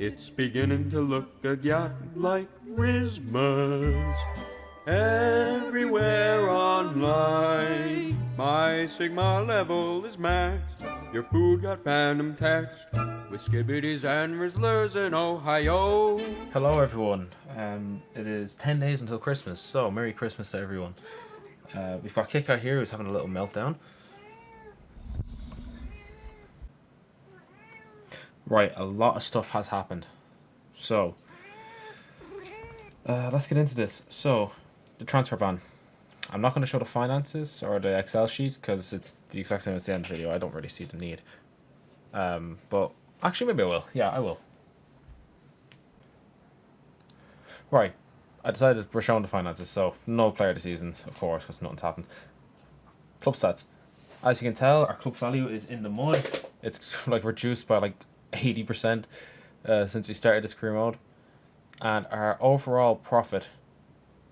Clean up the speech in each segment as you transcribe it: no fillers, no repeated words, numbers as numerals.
It's beginning to look a yacht like Christmas. Everywhere online, my Sigma level is maxed. Your food got phantom text with skibbities and rizzlers in Ohio. Hello everyone, it is 10 days until Christmas, so Merry Christmas to everyone. We've got Kika here who's having a little meltdown. Right, a lot of stuff has happened. So, let's get into this. So, the transfer ban. I'm not going to show the finances or the Excel sheet because it's the exact same as the end video. I don't really see the need. But actually maybe I will. Yeah, I will. Right, I decided we're showing the finances, so no player this season, of course, because nothing's happened. Club stats. As you can tell, our club value is in the mud. It's like reduced by like 80% since we started this career mode. And our overall profit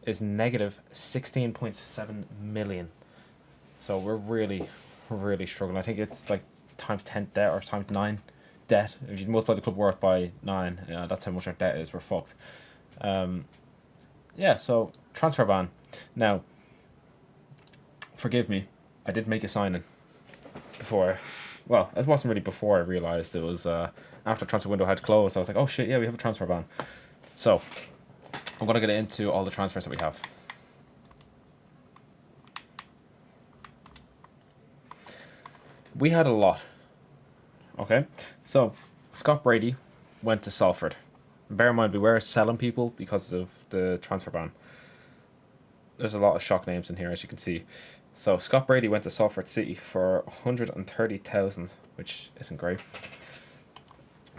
is negative 16.7 million. So we're really struggling. I think it's like times 10 debt or times 9 debt. If you multiply the club worth by 9, that's how much our debt is. We're fucked. Yeah, so transfer ban. Now, forgive me, I did make a signing before. Well, it wasn't really before I realised it was after transfer window had closed. I was like, oh shit, yeah, we have a transfer ban. So, I'm going to get into all the transfers that we have. We had a lot. Okay, so Scott Brady went to Salford. Bear in mind, we were selling people because of the transfer ban. There's a lot of shock names in here, as you can see. So Scott Brady went to Salford City for 130,000, which isn't great.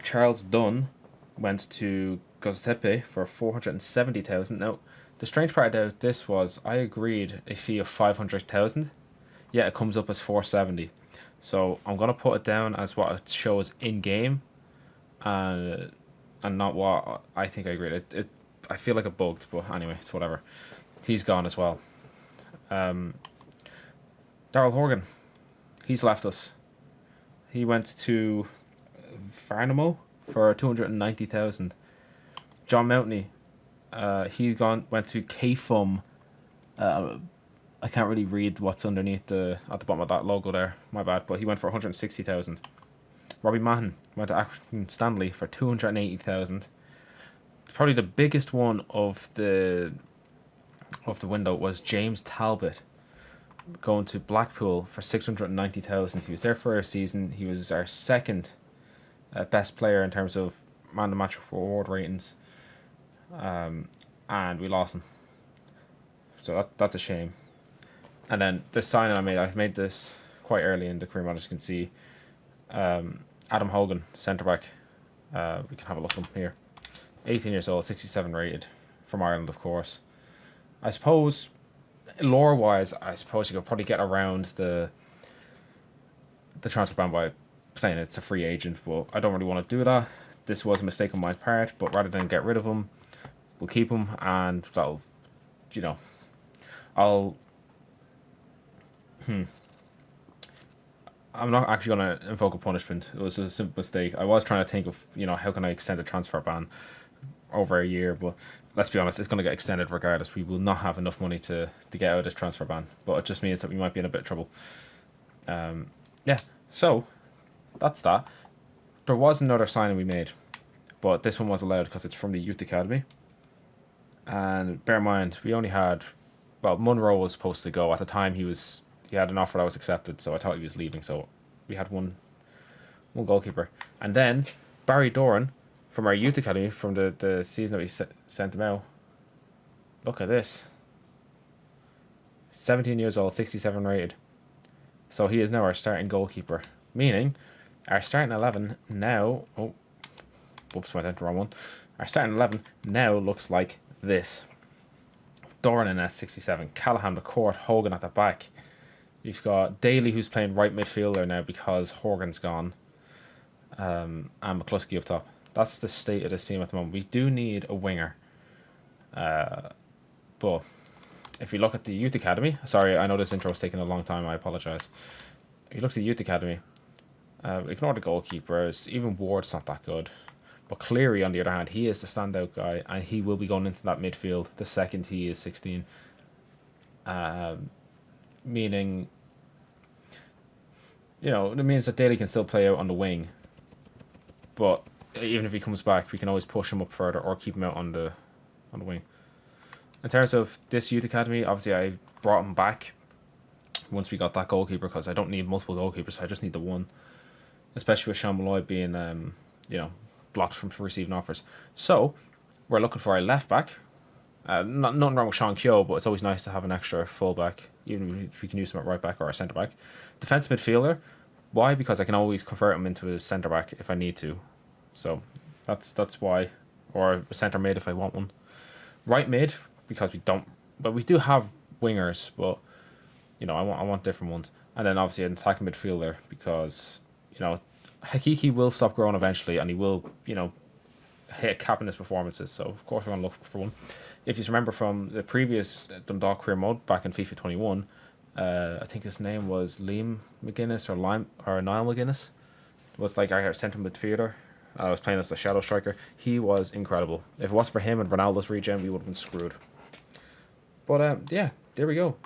Charles Dunn went to Göztepe for 470,000. Now, the strange part about this was I agreed a fee of 500,000. Yeah, it comes up as 470. So I'm gonna put it down as what it shows in game, and not what I think I agreed. I feel like it bugged, but anyway, it's whatever. He's gone as well. Daryl Horgan, he's left us. He went to Farnamo for 290,000. John Mountney, went to KFUM. I can't really read what's underneath at the bottom of that logo there. My bad, but he went for 160,000. Robbie Mahon went to Accrington Stanley for 280,000. Probably the biggest one of the window was James Talbot going to Blackpool for 690,000. He was there for a season. He was our second best player in terms of man of the match reward ratings, and we lost him. So that's a shame. And then the signing I made this quite early in the career mode, as you can see. Adam Hogan, centre back. We can have a look at him here. 18 years old, 67 rated, from Ireland, of course. I suppose, lore-wise, I suppose you could probably get around the transfer ban by saying it's a free agent, but I don't really want to do that. This was a mistake on my part, but rather than get rid of him, we'll keep him, and that'll, I'm not actually going to invoke a punishment. It was a simple mistake. I was trying to think of, how can I extend a transfer ban over a year, but let's be honest, it's going to get extended regardless. We will not have enough money to get out of this transfer ban, but it just means that we might be in a bit of trouble. Yeah, so that's that. There was another signing we made, but this one was allowed because it's from the Youth Academy. And bear in mind, we only had, Munro was supposed to go. At the time, he had an offer that was accepted, so I thought he was leaving, so we had one goalkeeper. And then Barry Doran from our Youth Academy, from the season that we sent him out. Look at this. 17 years old, 67 rated. So he is now our starting goalkeeper. Meaning, our starting 11 now... Oh, whoops, went into the wrong one. Our starting 11 now looks like this. Doran in at 67. Callahan, McCourt, Hogan at the back. You've got Daly, who's playing right midfielder now because Horgan's gone. And McCloskey up top. That's the state of this team at the moment. We do need a winger. But if you look at the Youth Academy... Sorry, I know this intro's taking a long time. I apologise. If you look at the Youth Academy, ignore the goalkeepers. Even Ward's not that good. But Cleary, on the other hand, he is the standout guy, and he will be going into that midfield the second he is 16. Meaning, it means that Daly can still play out on the wing, but even if he comes back, we can always push him up further or keep him out on the wing. In terms of this youth academy, obviously I brought him back once we got that goalkeeper, because I don't need multiple goalkeepers, I just need the one. Especially with Sean Molloy being, blocked from receiving offers. So, we're looking for a left back. Nothing wrong with Sean Keogh, but it's always nice to have an extra full back, even if we can use him at right back or a centre back. Defence midfielder. Why? Because I can always convert him into a centre back if I need to. So, that's why. Or a centre mid if I want one. Right mid, because we do have wingers, but I want different ones. And then obviously an attacking midfielder, because Hakiki will stop growing eventually, and he will hit a cap in his performances. So of course we're going to look for one. If you remember from the previous Dundalk career mode back in FIFA 21, I think his name was Liam McGuinness or Niall McGuinness. It was like our centre midfielder. I was playing as the shadow striker. He was incredible. If it wasn't for him and Ronaldo's regen, we would have been screwed. But yeah, there we go.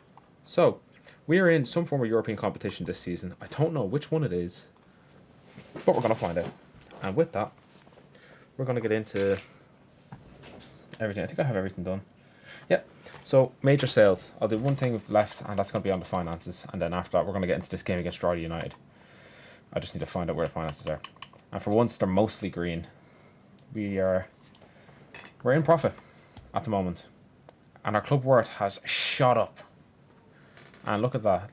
So we are in some form of European competition this season. I don't know which one it is, but we're going to find out. And with that, we're going to get into everything. I think I have everything done. Yeah, so major sales. I'll do one thing left, and that's going to be on the finances. And then after that, we're going to get into this game against Drogheda United. I just need to find out where the finances are. And for once, they're mostly green. We're in profit at the moment. And our club worth has shot up. And look at that.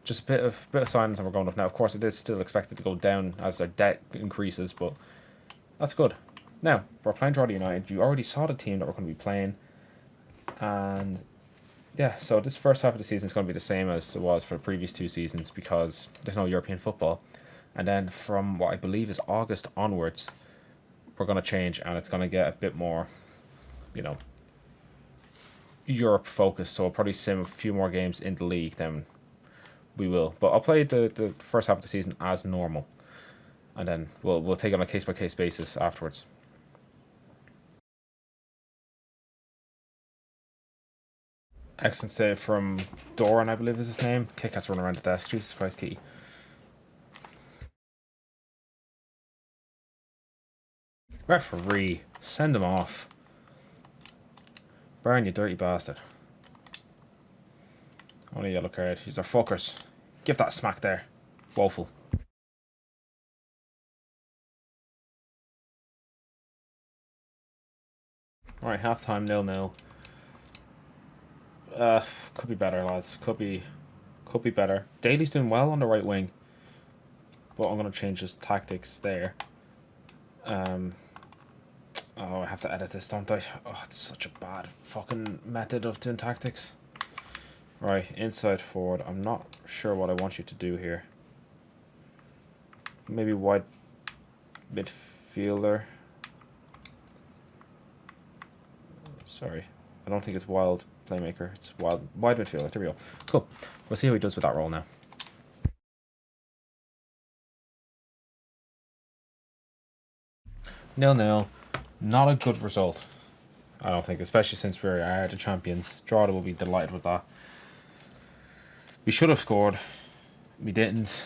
Just a bit of silence and we're going up now. Of course, it is still expected to go down as our debt increases, but that's good. Now, we're playing Drogheda United. You already saw the team that we're going to be playing. And yeah, so this first half of the season is going to be the same as it was for the previous 2 seasons, because there's no European football. And then from what I believe is August onwards, we're going to change, and it's going to get a bit more, Europe focused. So we'll probably sim a few more games in the league than we will. But I'll play the first half of the season as normal, and then we'll take it on a case-by-case basis afterwards. Excellent save from Doran, I believe is his name. Kick-Cat's running around the desk. Jesus Christ, Kitty. Referee, send him off. Brian, you dirty bastard. Only a yellow card. These are fuckers. Give that a smack there. Woeful. Alright, half time 0-0. Could be better, lads. Could be better. Daly's doing well on the right wing, but I'm gonna change his tactics there. Oh, I have to edit this, don't I? Oh, it's such a bad fucking method of doing tactics. Right, inside forward. I'm not sure what I want you to do here. Maybe wide midfielder. Sorry, I don't think it's wild playmaker. It's wide midfielder. There we go. Cool. We'll see how he does with that role now. 0-0. Not a good result, I don't think, especially since we are the champions. Drogheda will be delighted with that. We should have scored. We didn't.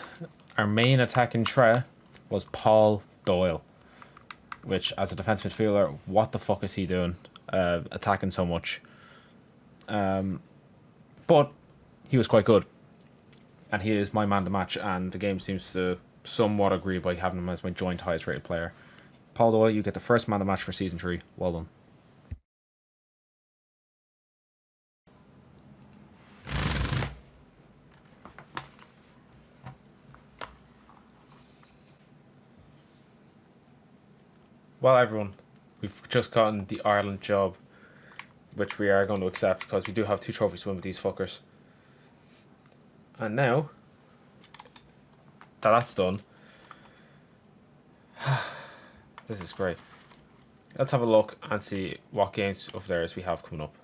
Our main attacking threat was Paul Doyle, which, as a defence midfielder, what the fuck is he doing attacking so much? But he was quite good, and he is my man to match, and the game seems to somewhat agree by having him as my joint highest rated player. Paul Doyle, you get the first man of the match for Season 3. Well done. Well, everyone, we've just gotten the Ireland job, which we are going to accept because we do have 2 trophies to win with these fuckers. And now that that's done, this is great. Let's have a look and see what games of theirs we have coming up.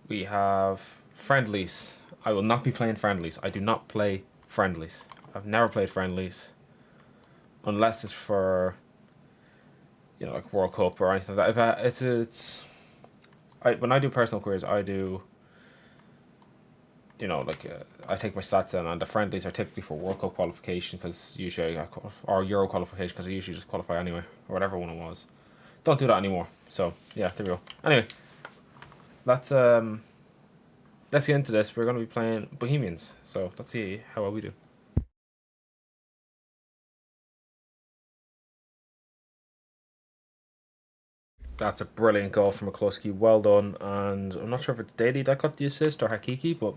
We have friendlies. I will not be playing friendlies. I do not play friendlies. I've never played friendlies. Unless it's for you know, like World Cup or anything like that. When I do personal careers, I do, you know, like I take my stats in, and the friendlies are typically for World Cup qualification because usually or Euro qualification because I usually just qualify anyway, or whatever one it was. Don't do that anymore. So yeah, there we go. Anyway, let's get into this. We're going to be playing Bohemians, so let's see how well we do. That's a brilliant goal from McCloskey. Well done. And I'm not sure if it's Daly that got the assist or Hakiki, but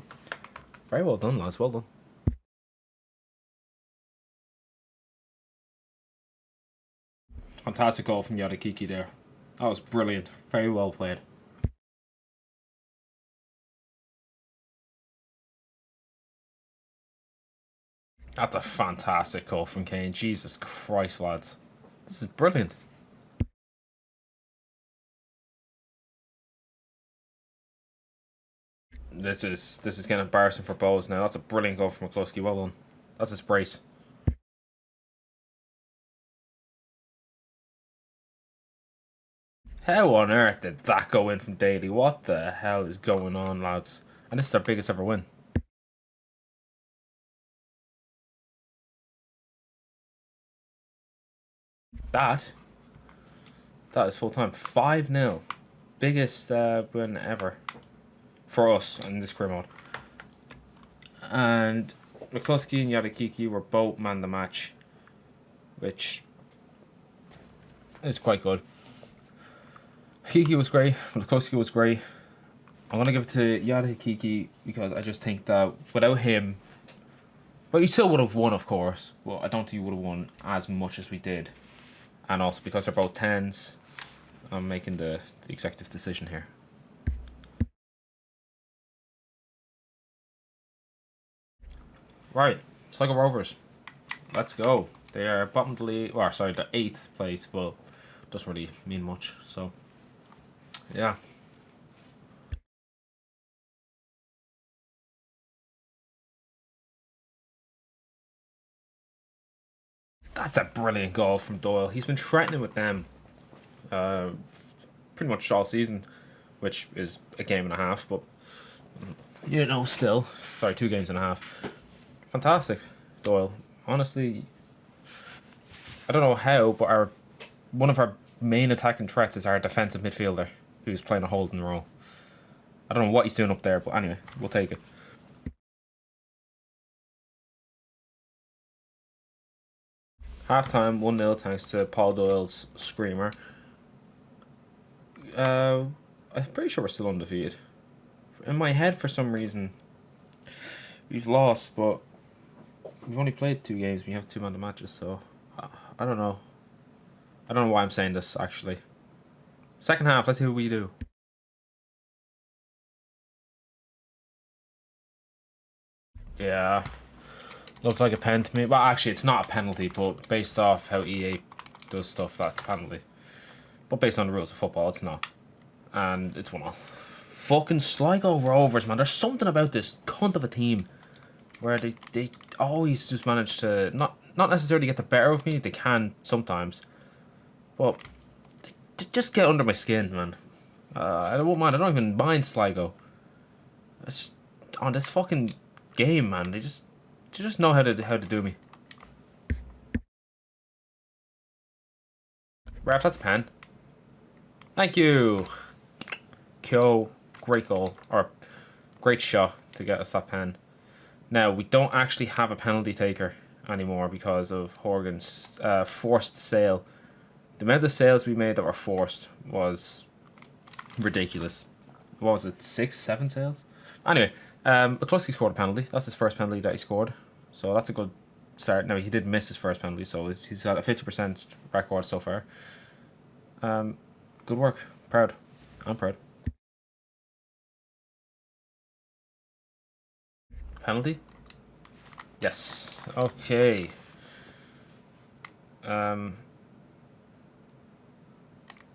very well done, lads. Well done. Fantastic goal from Yadakiki there. That was brilliant. Very well played. That's a fantastic goal from Kane. Jesus Christ, lads. This is brilliant. This is getting embarrassing for Bowes now. That's a brilliant goal from McCloskey. Well done. That's his brace. How on earth did that go in from Daly? What the hell is going on, lads? And this is our biggest ever win. That is full time. 5-0. Biggest win ever for us in this career mode. And McCloskey and Yadakiki were both man the match, which is quite good. Kiki was great. McCloskey was great. I'm going to give it to Yadakiki because I just think that without him, well, he still would have won, of course, but I don't think he would have won as much as we did. And also because they're both 10s, I'm making the executive decision here. Right, Sligo Rovers. Let's go. They are bottom of the league, or sorry, the 8th place, but doesn't really mean much. So, yeah. That's a brilliant goal from Doyle. He's been threatening with them pretty much all season, which is a game and a half, but you know, still. Sorry, 2 games and a half. Fantastic, Doyle. Honestly, I don't know how, but one of our main attacking threats is our defensive midfielder, who's playing a holding role. I don't know what he's doing up there, but anyway, we'll take it. Half-time, 1-0 thanks to Paul Doyle's screamer. I'm pretty sure we're still undefeated. In my head, for some reason, we've lost, but we've only played 2 games. We have 2 man matches, so I don't know. I don't know why I'm saying this, actually. Second half, let's see what we do. Yeah. Looked like a pen to me. Well, actually, it's not a penalty, but based off how EA does stuff, that's a penalty. But based on the rules of football, it's not. And it's 1-0. Fucking Sligo Rovers, man. There's something about this cunt of a team where they always just manage to not necessarily get the better of me. They can sometimes, but they just get under my skin, man. I don't mind. I don't even mind Sligo. It's just, on this fucking game, man. They just know how to do me. Ref, that's a pen. Thank you. Kyo, great goal, or great shot to get us that pen. Now, we don't actually have a penalty taker anymore because of Horgan's forced sale. The amount of sales we made that were forced was ridiculous. What was it, 6, 7 sales? Anyway, McCloskey scored a penalty. That's his first penalty that he scored. So that's a good start. Now, he did miss his first penalty, so he's got a 50% record so far. Good work. Proud. I'm proud. Penalty? Yes. Okay. I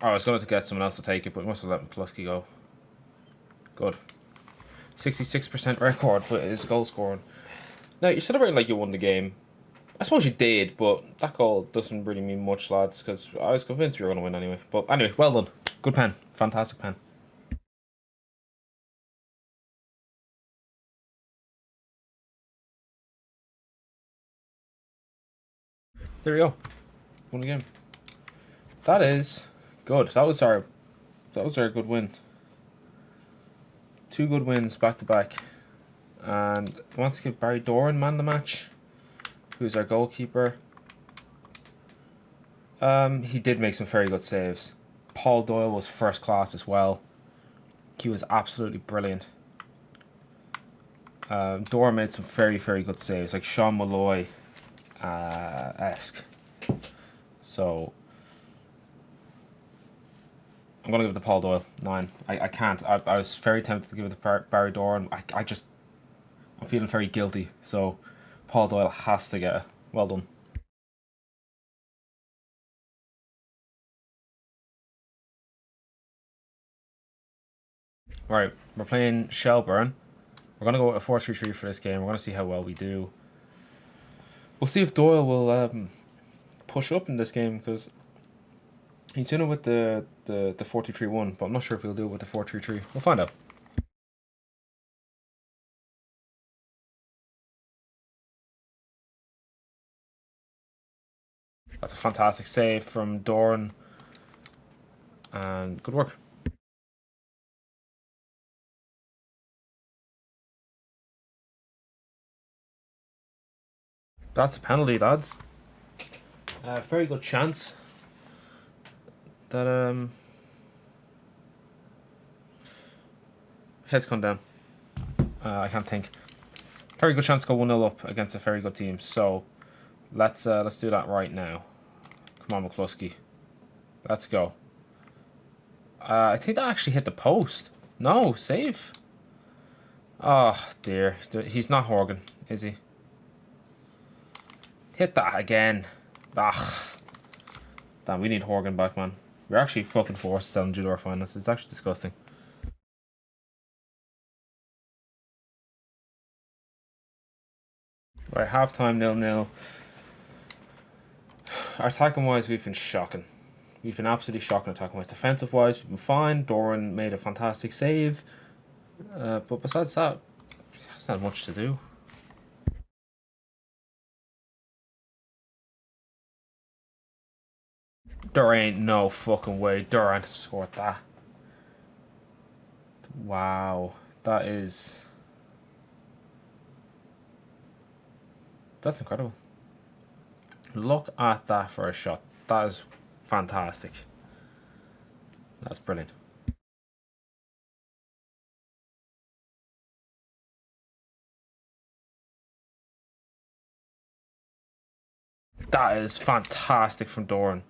was going to get someone else to take it, but we must have let McCloskey go. Good. 66% record with his goal scoring. Now, you're celebrating like you won the game. I suppose you did, but that goal doesn't really mean much, lads, because I was convinced we were going to win anyway. But anyway, well done. Good pen. Fantastic pen. There we go. Won again. That is good. That was our good win. 2 good wins back to back. And I want to give Barry Doran man the match, who's our goalkeeper. He did make some very good saves. Paul Doyle was first class as well. He was absolutely brilliant. Doran made some very, very good saves, like Sean Molloy esque. So I'm gonna give it to Paul Doyle 9. I can't. I was very tempted to give it to Barry Doran. I'm feeling very guilty. So Paul Doyle has to get it. Well done. Right, we're playing Shelburne. We're going to go with a 4-3-3 for this game. We're going to see how well we do. We'll see if Doyle will push up in this game, because he's doing it with the 4-2-3-1, but I'm not sure if he'll do it with the 4-3-3. We'll find out. That's a fantastic save from Doran. And good work. That's a penalty, lads. Very good chance that heads come down. I can't think. Very good chance to go 1-0 up against a very good team. So let's do that right now. Come on, McCloskey. Let's go. I think that actually hit the post. No, save. Oh dear. He's not Horgan, is he? Hit that again. Ah. Damn, we need Horgan back, man. We're actually fucking forced to sell him due to our finances. It's actually disgusting. Right, half-time 0-0. Our attacking-wise, we've been shocking. We've been absolutely shocking attacking-wise. Defensive-wise, we've been fine. Doran made a fantastic save. But besides that, there's not much to do. There ain't no fucking way Durant scored that. Wow. That's incredible. Look at that for a shot. That is fantastic. That's brilliant. That is fantastic from Doran.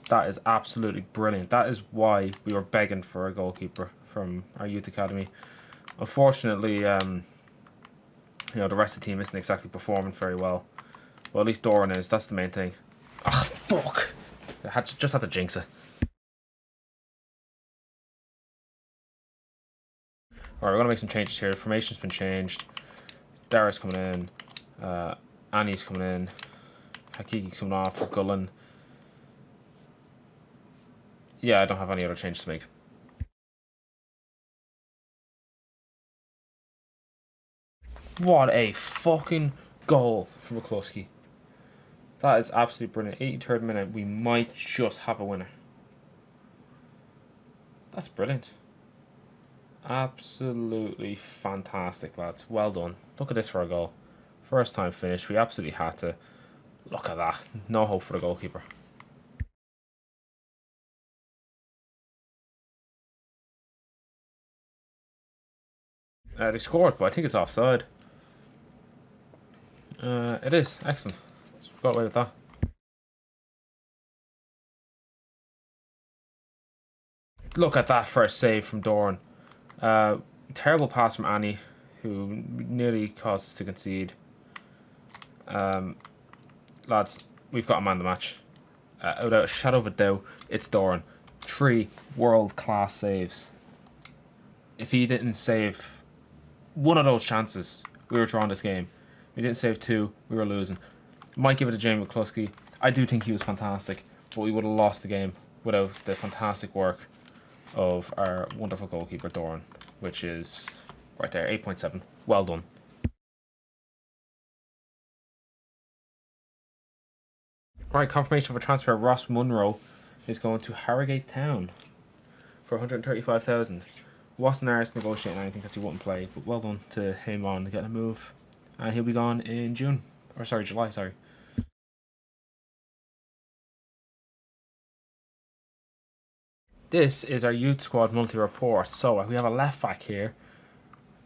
That is absolutely brilliant. That is why we were begging for a goalkeeper from our youth academy. Unfortunately, the rest of the team isn't exactly performing very well. Well, at least Doran is. That's the main thing. Ah, fuck! I just had to jinx it. Alright, we're going to make some changes here. The formation's been changed. Dara's coming in. Annie's coming in. Hakiki's coming off for Gullen. Yeah, I don't have any other changes to make. What a fucking goal from McCloskey. That is absolutely brilliant. 83rd minute, we might just have a winner. That's brilliant. Absolutely fantastic, lads. Well done. Look at this for a goal. First time finish. We absolutely had to. Look at that. No hope for the goalkeeper. They scored, but I think it's offside. It is. Excellent. So got away with that. Look at that first save from Doran. Terrible pass from Annie, who nearly caused us to concede. Lads, we've got a man of the match. Without a shadow of a doubt, it's Doran. 3 world-class saves. If he didn't save one of those chances, we were drawing this game. If he didn't save 2, we were losing. Might give it to Jamie McCloskey. I do think he was fantastic, but we would have lost the game without the fantastic work of our wonderful goalkeeper, Doran, which is right there, 8.7. Well done. Right, confirmation of a transfer. Ross Munro is going to Harrogate Town for 135,000. Wasn't ours negotiating anything because he wouldn't play, but well done to him on getting a move. And he'll be gone in July, sorry. This is our youth squad monthly report. So we have a left back here.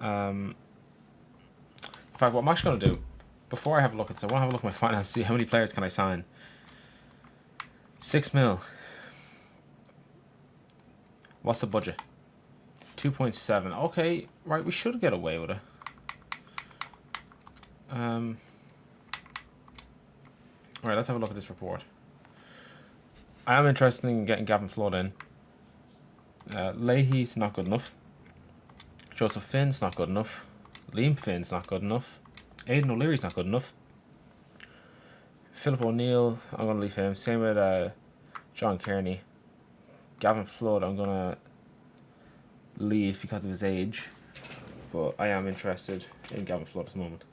In fact, what I'm actually going to do, before I have a look at this, I want to have a look at my finance, see how many players can I sign. 6 mil. What's the budget? 2.7. Okay, right, we should get away with it. Alright, let's have a look at this report. I am interested in getting Gavin Flood in. Leahy's not good enough. Joseph Finn's not good enough. Liam Finn's not good enough. Aidan O'Leary's not good enough. Philip O'Neill, I'm going to leave him. Same with John Kearney. Gavin Flood, I'm going to leave because of his age. But I am interested in Gavin Flood at the moment.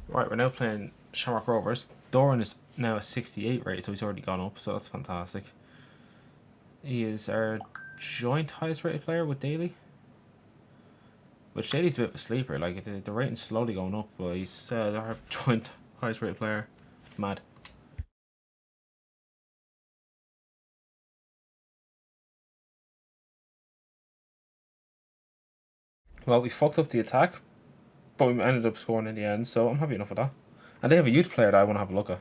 Right, we're now playing Shamrock Rovers. Doran is now a 68 rate, so he's already gone up, so that's fantastic. He is our joint highest rated player with Daly. Which Daly's a bit of a sleeper, like the rating's slowly going up, but he's our joint highest rated player. Mad. Well, we fucked up the attack, but we ended up scoring in the end, so I'm happy enough with that. And they have a youth player that I want to have a look at.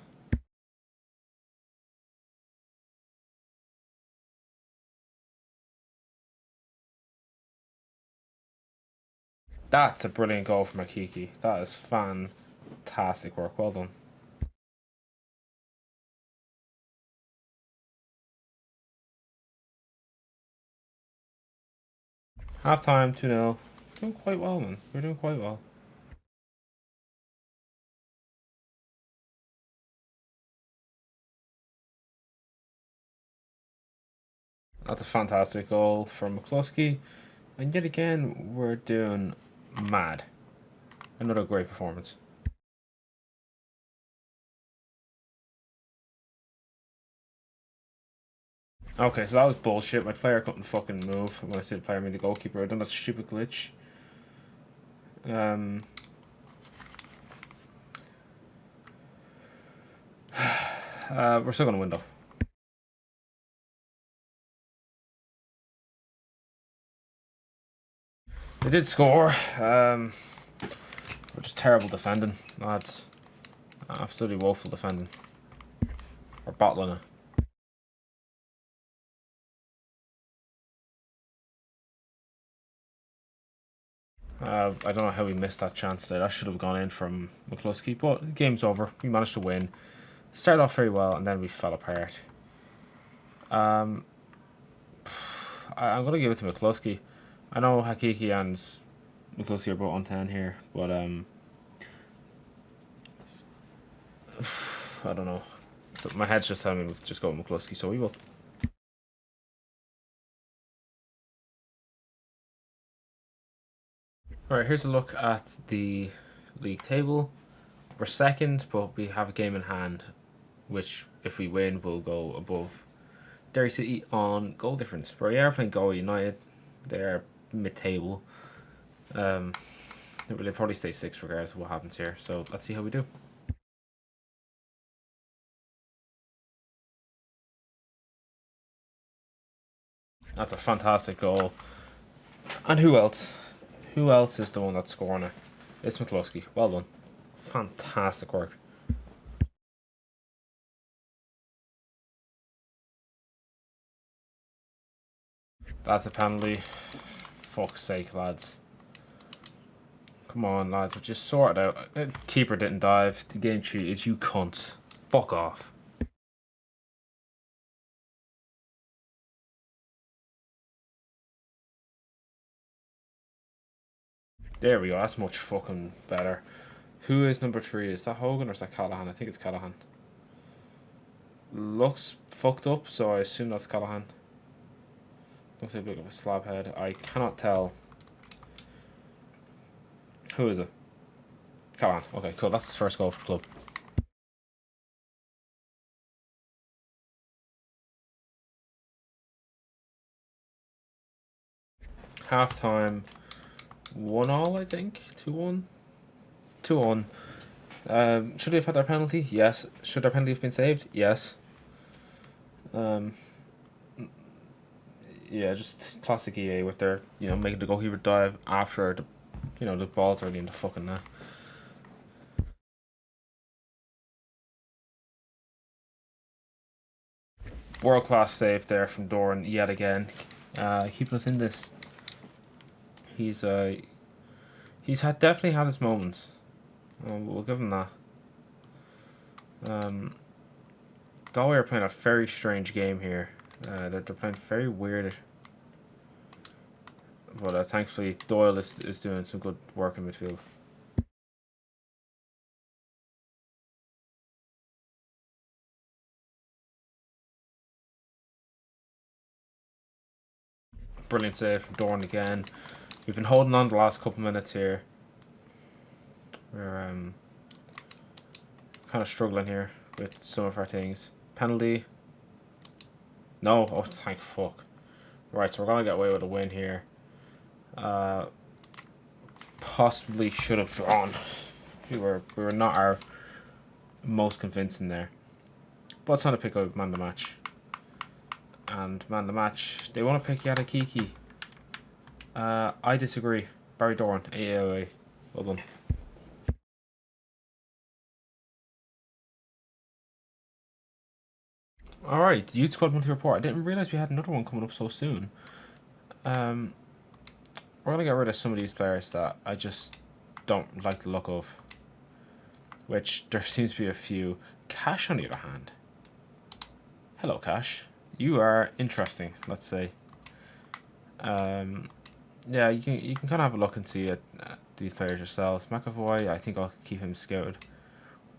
That's a brilliant goal from Akiki. That is fantastic work. Well done. Half time, 2-0. Doing quite well, man. We're doing quite well. That's a fantastic goal from McCloskey. And yet again, we're doing mad. Another great performance. Okay, so that was bullshit. My player couldn't fucking move. When I say the player, I mean the goalkeeper. I done that stupid glitch. We're still going to win though. They did score. We're just terrible defending, lads. Absolutely woeful defending. We're bottling it. I don't know how we missed that chance there. That should have gone in from McCloskey, but the game's over. We managed to win. Started off very well, and then we fell apart. I'm going to give it to McCloskey. I know Hakiki and McCloskey are both on 10 here, but I don't know. So my head's just telling me to just go with McCloskey, so we will. Alright, here's a look at the league table. We're second, but we have a game in hand, which, if we win, will go above Derry City on goal difference. We are playing Galway United. They're mid-table. They'll probably stay 6th regardless of what happens here. So let's see how we do. That's a fantastic goal. And who else? Who else is the one that's scoring it? It's McCloskey. Well done. Fantastic work. That's a penalty. Fuck's sake, lads. Come on, lads. We'll just sort it out. The keeper didn't dive. The game cheated. You cunts. Fuck off. There we go. That's much fucking better. Who is number 3? Is that Hogan or is that Callahan? I think it's Callahan. Looks fucked up, so I assume that's Callahan. Looks like a bit of a slab head. I cannot tell. Who is it? Callahan. Okay, cool. That's his first goal for the club. Half time. 1-1, I think. 2-1. 2-1. Should they have had their penalty? Yes. Should their penalty have been saved? Yes. Yeah, just classic EA with their, making the goalkeeper dive after the ball's already in the fucking net. World class save there from Doran yet again, keeping us in this. He's definitely had his moments. We'll give him that. Galway are playing a very strange game here. They're playing very weird. But thankfully Doyle is doing some good work in midfield. Brilliant save from Doran again. We've been holding on the last couple minutes here. We're kind of struggling here with some of our things. Penalty. No. Oh, thank fuck. Right, so we're going to get away with a win here. Possibly should have drawn. We were not our most convincing there. But it's time to pick up man of the match. And man of the match, they want to pick Yatakiki. I disagree. Barry Doran, AAOA. Well done. Alright, Youth Squad Monthly Report. I didn't realise we had another one coming up so soon. We're going to get rid of some of these players that I just don't like the look of. Which, there seems to be a few. Cash, on the other hand. Hello, Cash. You are interesting, let's say. Yeah, you can kind of have a look and see at these players yourselves. McAvoy, I think I'll keep him scouted.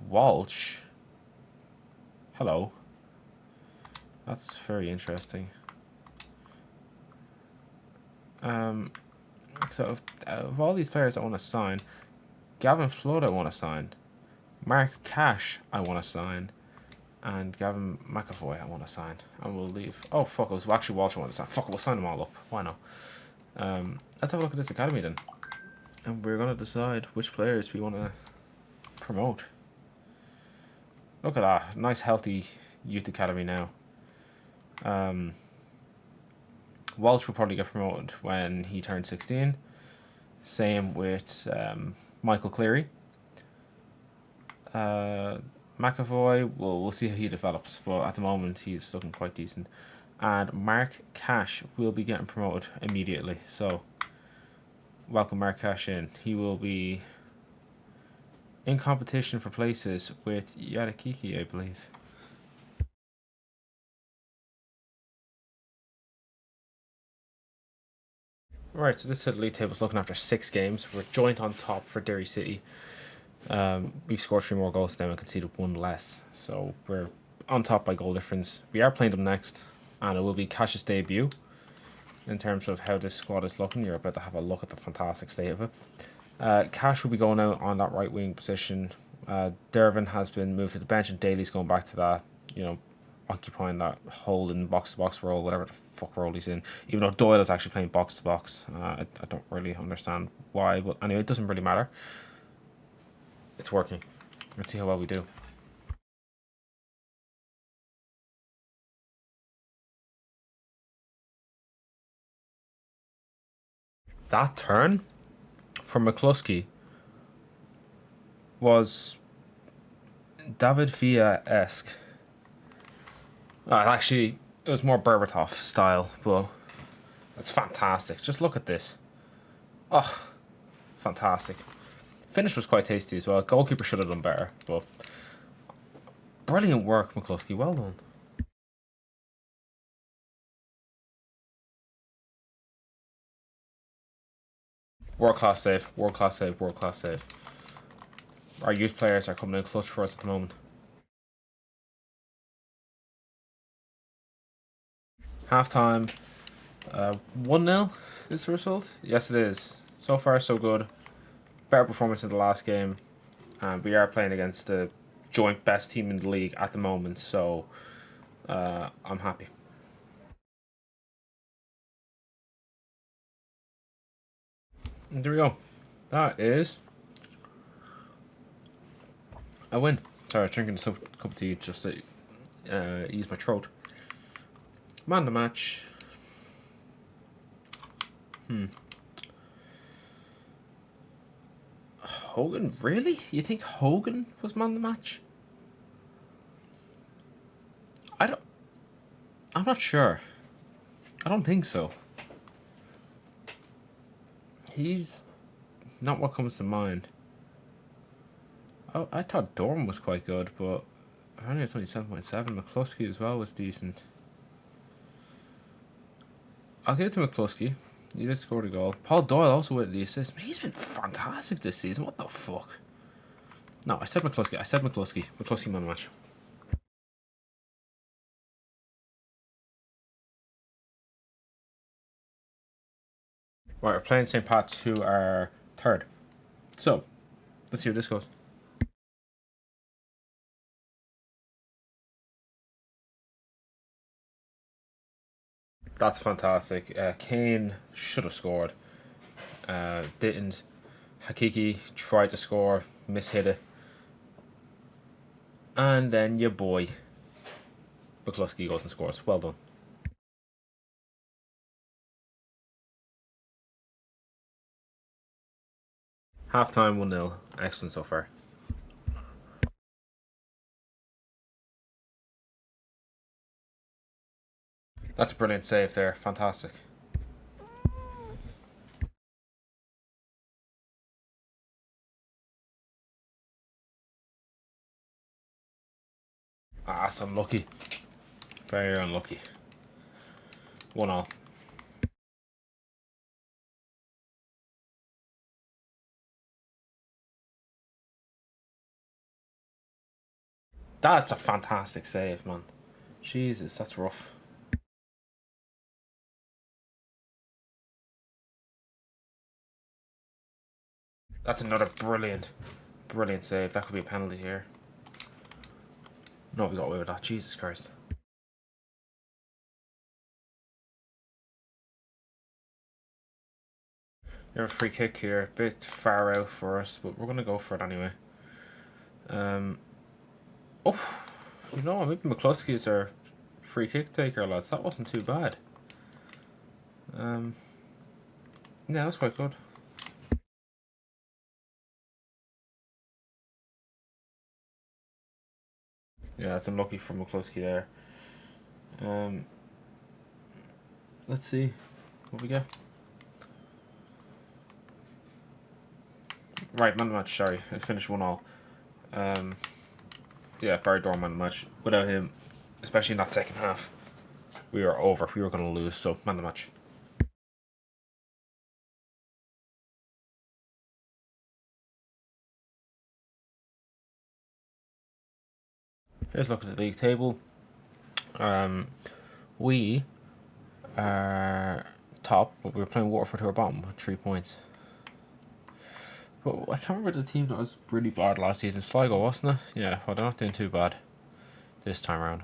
Walsh. Hello. That's very interesting. So of all these players I want to sign, Gavin Flood I want to sign, Mark Cash I want to sign, and Gavin McAvoy I want to sign. And we'll leave. Oh fuck! It was actually Walsh I want to sign. Fuck it, we'll sign them all up. Why not? Let's have a look at this academy then, and we're gonna decide which players we want to promote. Look at that, nice healthy youth academy now. Walsh will probably get promoted when he turns 16. Same with Michael Cleary. McAvoy, we'll see how he develops, but at the moment he's looking quite decent. And Mark Cash will be getting promoted immediately, so welcome Mark Cash in. He will be in competition for places with Yatakiki, I believe. Right, so this league table is looking after 6 games. We're joint on top for Derry City. We've scored 3 more goals now and conceded 1 less. So we're on top by goal difference. We are playing them next, and it will be Cash's debut. In terms of how this squad is looking, you're about to have a look at the fantastic state of it. Cash will be going out on that right wing position. Dervin has been moved to the bench, and Daly's going back to that, occupying that holding box-to-box role, whatever the fuck role he's in. Even though Doyle is actually playing box-to-box. I don't really understand why, but anyway, it doesn't really matter. It's working. Let's see how well we do. That turn from McCloskey was David Villa-esque. Actually, it was more Berbatov style, but it's fantastic. Just look at this. Oh, fantastic. Finish was quite tasty as well. Goalkeeper should have done better, but brilliant work, McCloskey. Well done. World class save, world class save, world class save. Our youth players are coming in clutch for us at the moment. Half time, 1-0 is the result. Yes, it is. So far, so good. Better performance in the last game, and we are playing against the joint best team in the league at the moment. So I'm happy. And there we go. That is a win. Sorry, I was drinking a cup of tea just to ease my throat. Man of the match. Hogan? Really? You think Hogan was man of the match? I'm not sure. I don't think so. He's not what comes to mind. Oh, I thought Dorman was quite good, but apparently it's only 7.7. McCloskey as well was decent. I'll give it to McCloskey. He just scored a goal. Paul Doyle also with the assist. He's been fantastic this season. What the fuck? No, I said McCloskey. McCloskey man of the match. Right, we're playing St. Pat's, who are third. So, let's see how this goes. That's fantastic. Kane should have scored. Didn't. Hakiki tried to score, mishit it. And then your boy, McCloskey, goes and scores. Well done. Half time 1-0. Excellent so far. That's a brilliant save there. Fantastic. Ah, that's unlucky. Very unlucky. 1-1. That's a fantastic save, man. Jesus, that's rough. That's another brilliant save. That could be a penalty here. No, we got away with that. Jesus Christ. You have a free kick here. A bit far out for us, but we're going to go for it anyway. Oh, you know, maybe McCloskey's our free kick taker, lads. That wasn't too bad. Yeah, that's quite good. Yeah, that's unlucky for McCloskey there. Let's see what we get. Right, man of the match, sorry. It finished 1-1. Yeah, Barry Dorman man of the match. Without him, especially in that second half, we were over. We were going to lose, so man of the match. Here's a look at the league table. We are top, but we were playing Waterford, who are bottom with 3 points. But I can't remember the team that was really bad last season. Sligo, wasn't it? Yeah, well, they're not doing too bad this time around.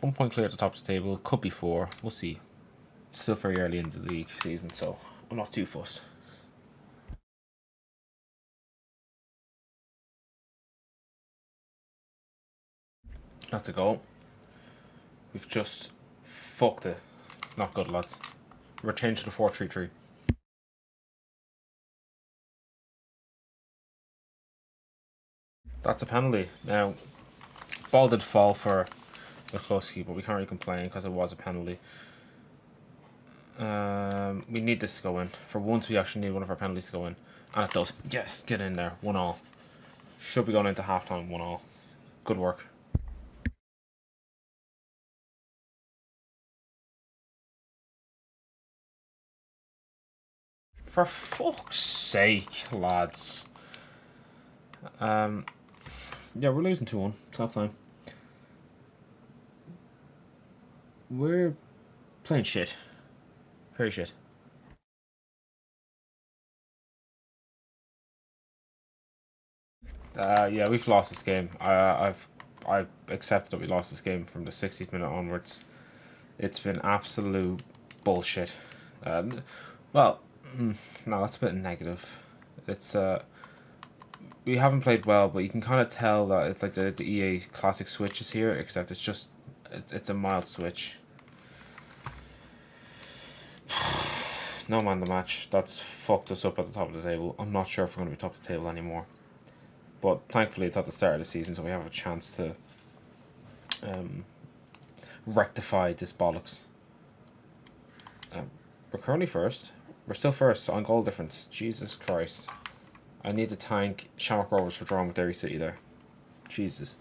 1 point clear at the top of the table. Could be 4. We'll see. It's still very early in the league season, so I'm not too fussed. That's a goal. We've just fucked it. Not good, lads. We're changing to 4-3-3. That's a penalty. Now, ball did fall for McCloskey, but we can't really complain because it was a penalty. We need this to go in. For once, we actually need one of our penalties to go in. And it does. Yes, get in there. 1-1. Should be going into half-time 1-1. Good work. For fuck's sake, lads. Yeah, we're losing 2-1. Top time. We're playing shit. Very shit. Yeah, we've lost this game. I accepted that we lost this game from the 60th minute onwards. It's been absolute bullshit. Well, no, that's a bit negative. It's we haven't played well, but you can kind of tell that it's like the EA classic switch is here, except it's just it's a mild switch. No man the match. That's fucked us up at the top of the table. I'm not sure if we're going to be top of the table anymore. But thankfully it's at the start of the season, so we have a chance to rectify this bollocks. We're currently first. We're still first on goal difference. Jesus Christ. I need to thank Shamrock Rovers for drawing with Derry City there. Jesus.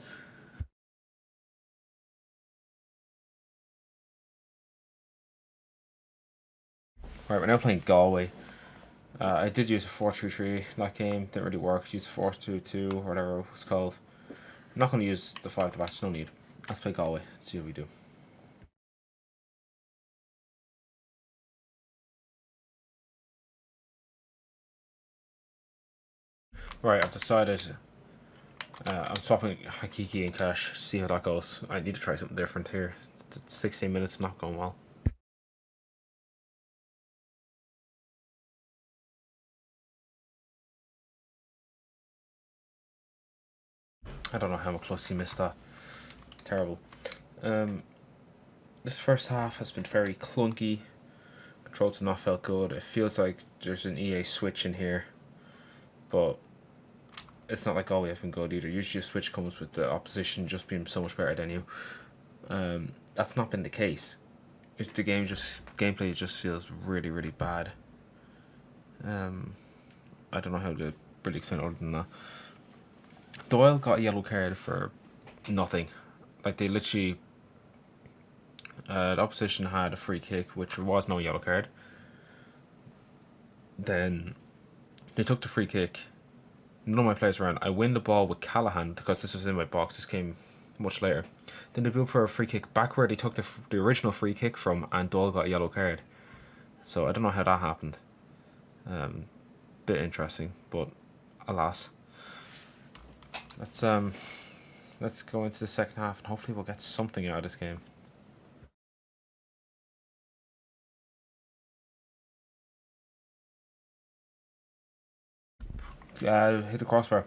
Right, we're now playing Galway. I did use a 4-3-3 that game. Didn't really work. Used a 4-2-2 or whatever it was called. I'm not going to use the 5 to back. No need. Let's play Galway. See what we do. Right, I've decided I'm swapping Hakiki and Cash. See how that goes. I need to try something different here. 16 minutes not going well. I don't know how McCloskey missed that. Terrible. This first half has been very clunky. Controls have not felt good. It feels like there's an EA switch in here, but it's not like always been good either. Usually a switch comes with the opposition just being so much better than you. That's not been the case. The gameplay just feels really, really bad. I don't know how to really explain other than that. Doyle got a yellow card for nothing. Like, they literally the opposition had a free kick, which was no yellow card. Then they took the free kick. None of my players around. I win the ball with Callahan because this was in my box. This came much later. Then they blew up for a free kick back where they took the original free kick from, and Doyle got a yellow card. So I don't know how that happened. Bit interesting, but alas. Let's go into the second half and hopefully we'll get something out of this game. Hit the crossbar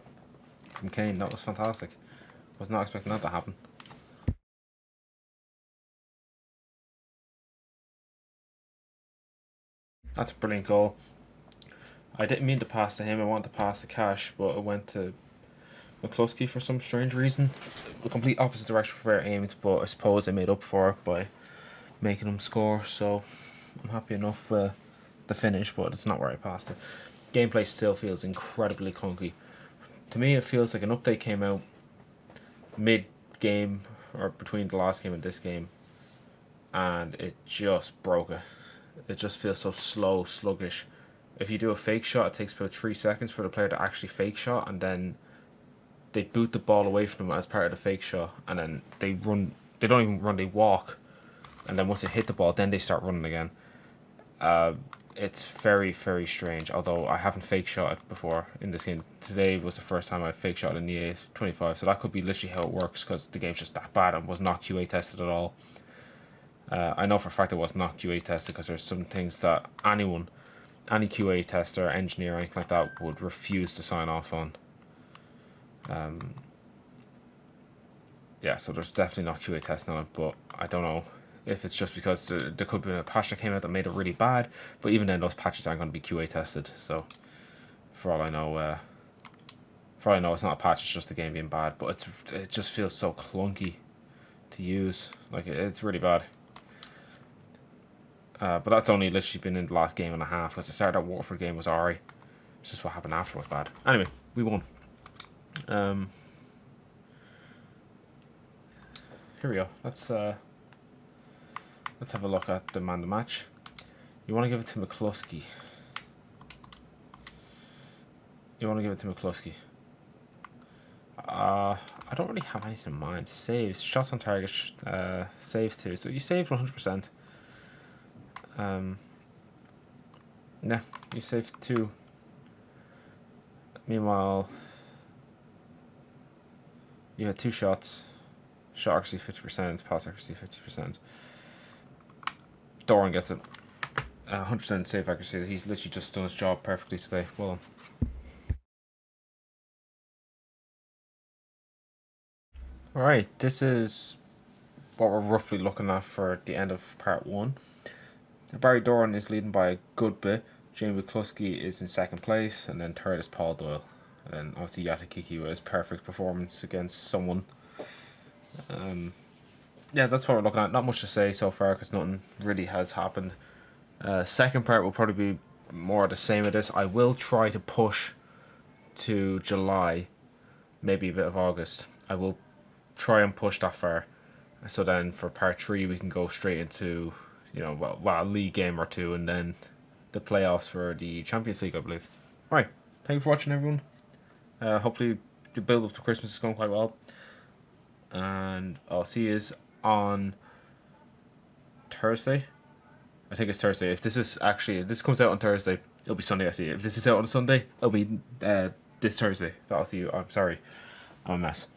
from Kane. That was fantastic. Was not expecting that to happen. That's a brilliant goal. I didn't mean to pass to him. I wanted to pass to Cash, but it went to McCloskey for some strange reason. The complete opposite direction from where I aimed, but I suppose I made up for it by making him score. So I'm happy enough with the finish, but it's not where I passed it. Gameplay still feels incredibly clunky. To me, it feels like an update came out mid-game or between the last game and this game, and it just broke it. It just feels so slow, sluggish. If you do a fake shot, it takes about 3 seconds for the player to actually fake shot, and then they boot the ball away from them as part of the fake shot, and then they run. They don't even run, they walk, and then once they hit the ball, then they start running again. It's very, very strange, although I haven't fake shot it before in this game. Today was the first time I fake shot in the EAFC25, so that could be literally how it works, because the game's just that bad and was not QA tested at all. I know for a fact it was not QA tested, because there's some things that any QA tester, engineer, or anything like that would refuse to sign off on. Yeah, so there's definitely not QA testing on it, but I don't know if it's just because there could have been a patch that came out that made it really bad, but even then those patches aren't going to be QA tested, so for all I know it's not a patch, it's just the game being bad, but it just feels so clunky to use. Like, it's really bad. But that's only literally been in the last game and a half, because the start of that Waterford game was alright. It's just what happened after was bad. Anyway, we won. Here we go. Let's have a look at the man of the match. You want to give it to McCloskey. You want to give it to McCloskey. I don't really have anything in mind. Saves, shots on target, saves too. So you saved 100%. Yeah, you saved 2. Meanwhile, you had 2 shots. Shot accuracy 50%, pass accuracy 50%. Doran gets it. 100% save accuracy. He's literally just done his job perfectly today. Well done. Alright, this is what we're roughly looking at for the end of part 1. Barry Doran is leading by a good bit. Jamie McCloskey is in 2nd place, and then 3rd is Paul Doyle. And then obviously Yatakiki with his perfect performance against someone. Yeah, that's what we're looking at. Not much to say so far because nothing really has happened. Second part will probably be more the same of this. I will try to push to July, maybe a bit of August. I will try and push that far. So then for part 3 we can go straight into, a league game or 2 and then the playoffs for the Champions League, I believe. Right, thank you for watching, everyone. Hopefully the build up to Christmas is going quite well. And I'll see you on Thursday. I think it's Thursday. If this comes out on Thursday, it'll be Sunday. I see. If this is out on Sunday, it'll be this Thursday. I'll see you. I'm sorry, I'm a mess.